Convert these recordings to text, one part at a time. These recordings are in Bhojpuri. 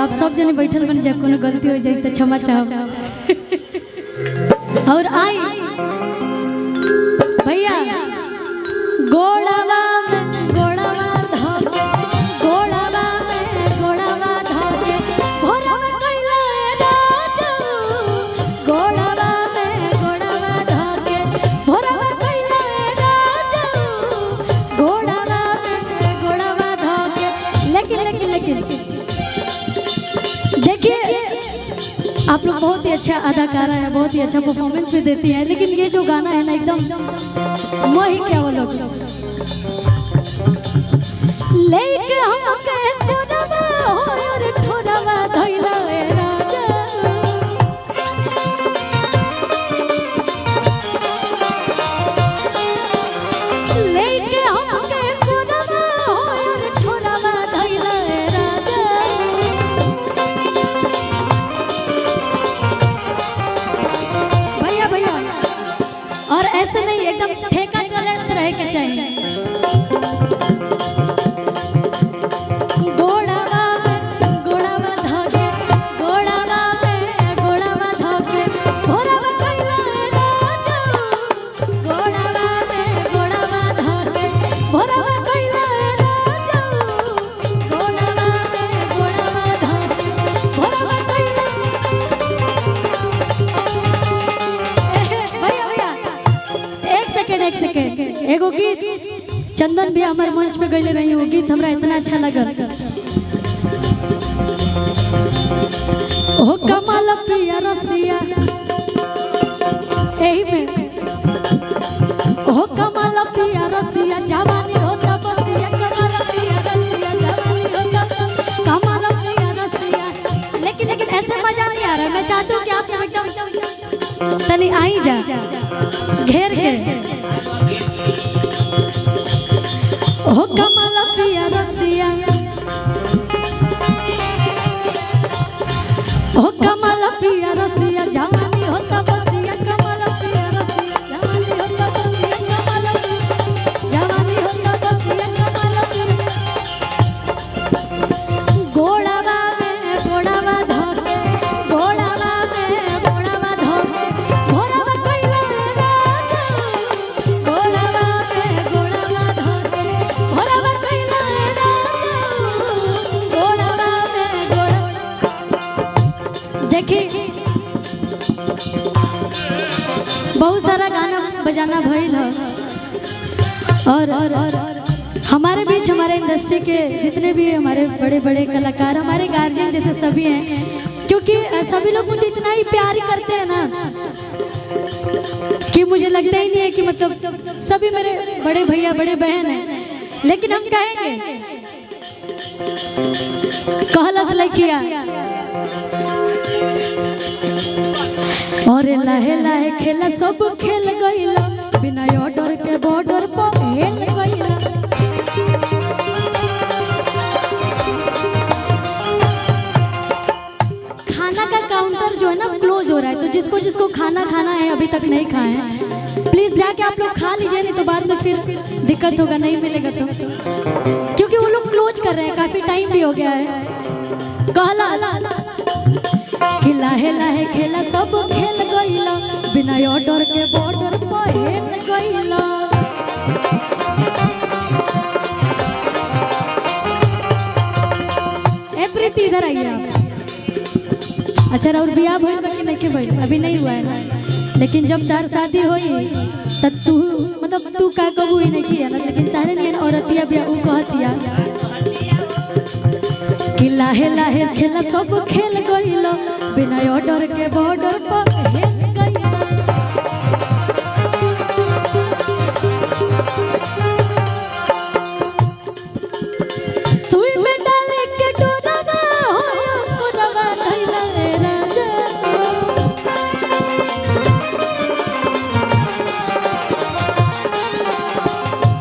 आप सब जने बैठल बन जाए, कोनो गलती हो जाए तो क्षमा चाहब। और आई भैया गोड़ावा गोड़ावा धोके गोड़ावा गोड़ावा धोके भोरवा कइला राजू गोड़ावा गोड़ावा धोके भोरवा कइला राजू गोड़ावा गोड़ावा धोके। लेकिन देखिए आप लोग बहुत ही अच्छा अदाकारा है, बहुत ही अच्छा परफॉर्मेंस भी देती है, लेकिन ये जो गाना है ना एकदम मोही क्या वो लोग लेके हमके कोरवा हो और ठोरवा धइला ए राजा लेके हमके कोरवा हो और ठोरवा धइला ए राजा। भैया और ऐसे नहीं एकदम ठेका चले रहे के चाहिए। गोड़ावा गोड़ावा धोके गोड़ावा गोड़ावा धोके भोरवा कइला राजू गोड़ावा गोड़ावा धोके भोरवा कइला राजू गोड़ावा गोड़ावा धोके भोरवा कइला। भैया एक सेकंड एगो गीत चंदन भी हमारे मंच पे गईले रही, वो गीत हमरा इतना अच्छा लगल। ओ कमाल पिया रसिया एही में ओ कमाल पिया रसिया जवानी होता बसिया कमाल पिया रसिया जवानी होता कमाल पिया रसिया। लेकिन ऐसे मजा नहीं आ रहा है। मैं चाहती हूँ कि आप एकदम तनी आई जा घेर के ओ कमाल पिया रसिया ओ कमाल पिया रसिया जवानी होता बसिया कमाल पिया रसिया जवानी होता बसिया कमाल जवानी होता बसिया कमाल गोड़ावा गोड़ावा धोके गोड़ावा गोड़ावा धोके भोरवा कइला राजू गोड़ावा गोड़ावा धोके भोरवा कइला राजू गोड़ावा गोड़ावा। देखिए बहुत सारा गाना बजाना भइल है और हमारे बीच हमारे इंडस्ट्री के जितने भी हमारे बड़े बड़े कलाकार हमारे गार्जियन जैसे सभी हैं, क्योंकि सभी लोग मुझे इतना ही प्यार करते हैं ना कि मुझे लगता ही नहीं है कि मतलब सभी मेरे बड़े भैया बड़े बहन हैं। लेकिन हम कहेंगे कहलस लइकिया और लाहे लाहे खेला सब खेल गइला बिना ऑर्डर के बॉर्डर पर हेल गइला। खाना का काउंटर जो है ना क्लोज हो रहा है, तो जिसको जिसको खाना खाना है अभी तक नहीं खाए हैं प्लीज जाके आप लोग खा लीजिए, नहीं तो बाद में फिर दिक्कत होगा, नहीं मिलेगा तो, क्योंकि वो लोग क्लोज कर रहे हैं, काफी टाइम भी हो गया है। कहला कि लाहे लाहे खेला सब खेल गइला बिना ऑर्डर के बॉर्डर पर हेल गइला। ए प्रीति इधर आइए आप। अच्छा और बियाह भइल बा कि नहीं भइल? अभी नहीं हुआ है ना, लेकिन जब तार शादी होई तब तू मतलब तू का कबू ही नहीं किया ना, लेकिन तारे नहीं औरतिया बिया ऊ कहतिया कि लाहे लाहे खेला सब खेल गइला बिना ऑर्डर के बॉर्डर पर हेल गइला। सुई में डाले के डोरवा होयो कोरवा धइला रे राजा।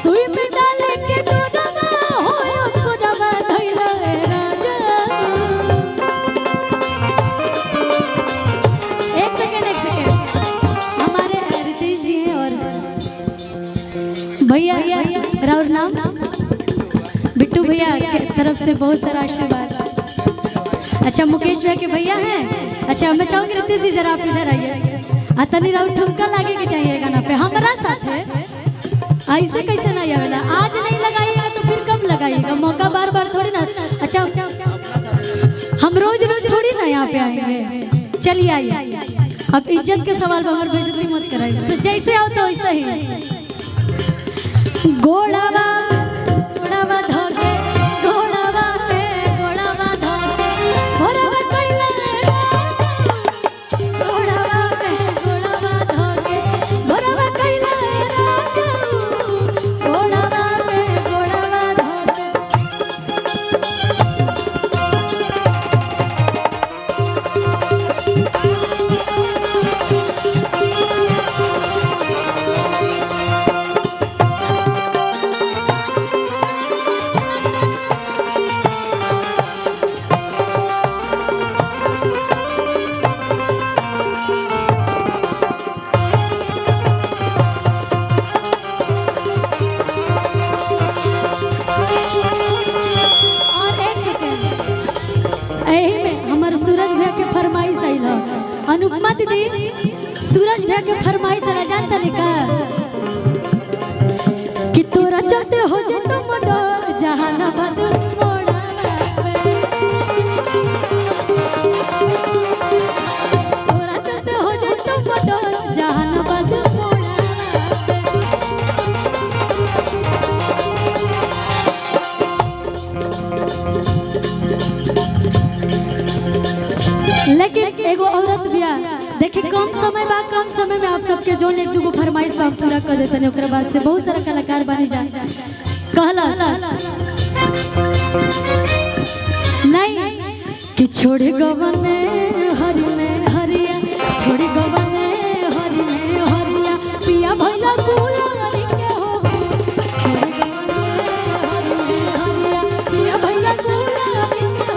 सुई में डाले के डोरवा होयो कोरवा धइला रे राजा। एक सेकंड हमारे रितेश जी हैं और भैया राउर नाम बिट्टू भैया की तरफ से बहुत सारा आशीर्वाद। अच्छा मुकेश भैया के भैया हैं। अच्छा मैं चाहूँगी रितेश जी जरा आप इधर आइए। तनी राउंड ठुमका लागे के चाहिए गाना पे हमारा साथ है। ऐसे कैसे नहीं आवेला, आज नहीं लगाइएगा तो फिर कब लगाइएगा, मौका बार बार थोड़ी ना। अच्छा हम रोज रोज थोड़ी ना यहाँ पे आएंगे। चलिए आइए, अब इज्जत के सवाल पर हमारी बेइज्जती मत कराइए। तो जैसे आओ तो वैसे ही गोड़ावा गोड़ावा धोके गोड़ावा पे गोड़ावा धोके गोड़ावा कोइला गोड़ावा पे गोड़ावा धोके गोड़ावा कोइला गोड़ावा पे गोड़ावा धोके। अनुपमा दीदी सूरज भैया के फरमाइश है जानता नहीं का कि तोरा चलते हो जे तो मोड़ो जहानाबाद मोड़ा तोरा चलते हो जे तो मोड़ो जहानाबाद मोड़ा। लेकिन एगो औरत बिया देखिए कम समय में आप सबके जो एक दूगो फरमाइश बा पूरा कर देते हैं। ओकरा बाद से बहुत सारा कलाकार बनी जा कहला नहीं कि छोड़ी गवन हरि में हरिया छोड़ी गवन हरि में हरिया पिया भैया गुलारी के हो छोड़ी गवन हरि में हरिया पिया भैया गुलारी के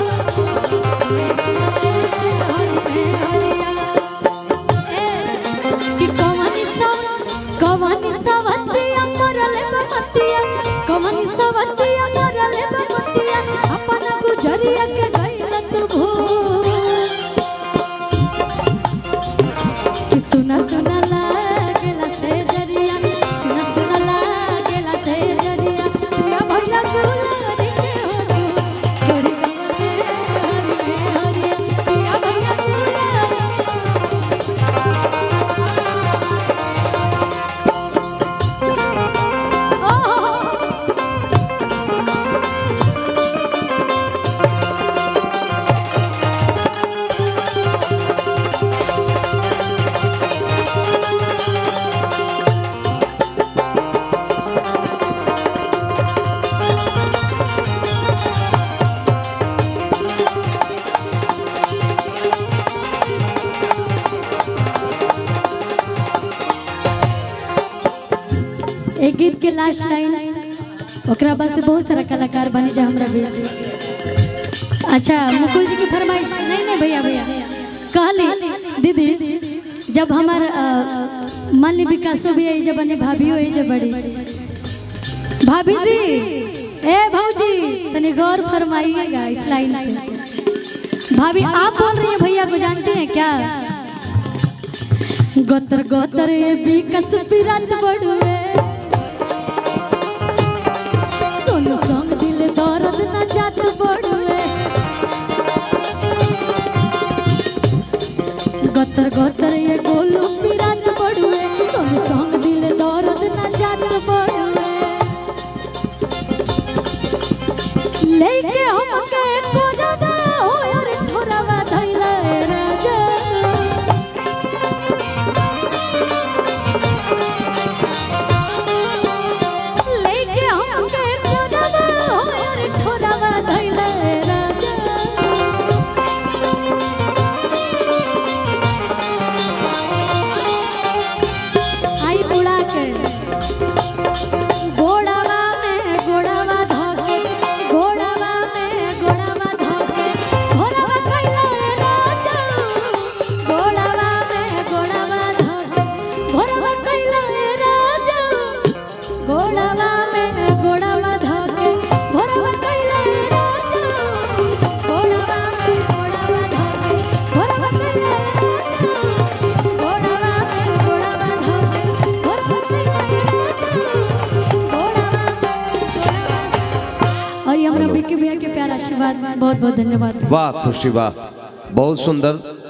अपना गुजरिया के गइल तू भूल कि सुना सुना लागेला से जरिया सुना सुना लागेला से जरिया पिया भैया गुलारी के हो छोड़ी गवन हरि में हरिया पिया भैया गुलारी। एक गीत के लास्ट लाइन ओकरा बाद से बहुत सारा कलाकार बने जा हमरा बीच। अच्छा मुकुल जी की फरमाइश नहीं भैया कहली दीदी जब हमार मान ली विकासो भी आई जब बने भाभी हो जब बड़ी भाभी जी ए भौजी तनी गौर फरमाइएगा इस लाइन पे। भाभी आप बोल रही हैं भैया को जानती हैं क्या गोतर गोतर ये विकास पिरात बड़ुए संग दिल दर्द न जात बड़ुए गतर गतर ये गोलू पिरात बड़ुए संग दिल दर्द न जात बड़ुए लेके हमके कोरदा हो यार ठोरवा धइला राजा लेके हमके ठोरवा धइला राजा आई उड़ा के गोड़ावा में गोड़ावा धोके गोड़ावा में गोड़ावा धोके भोरवा कइला राजा गोड़ावा में गोड़ावा धोके भोरवा कइला राजा गोड़ावा में गोड़ावा धोके भोरवा कइला राजा गोड़ावा में गोड़ावा आशीर्वाद, बहुत बहुत धन्यवाद। वाह खुशी वाह, बहुत सुंदर।